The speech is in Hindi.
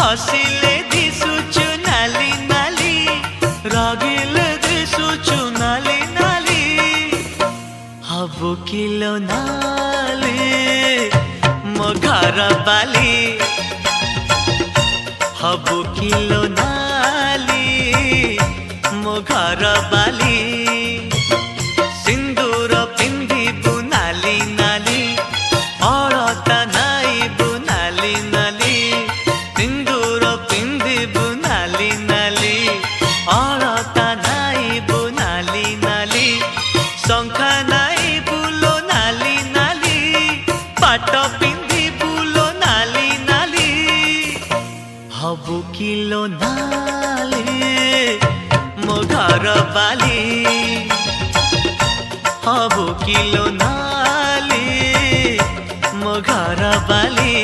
हसिले दिसुचु नाली नाली रागिले दिसुचु नाली नाली हबु किलो नाली मो घर बाली हबु किलो नाली मो घर बाली सिंदूर पिंधिबु नाली नाली अलता नाइबु नाली नाली सिंदूर पिंधिबु नाली नाली अलता नाइबु नाली नाली शंखा नाइबु लो नाली नाली पाट पिंधिबु लो नाली नाली हबु किलो नाली मो घर बाली हबु किलो नाली मो घर बाली।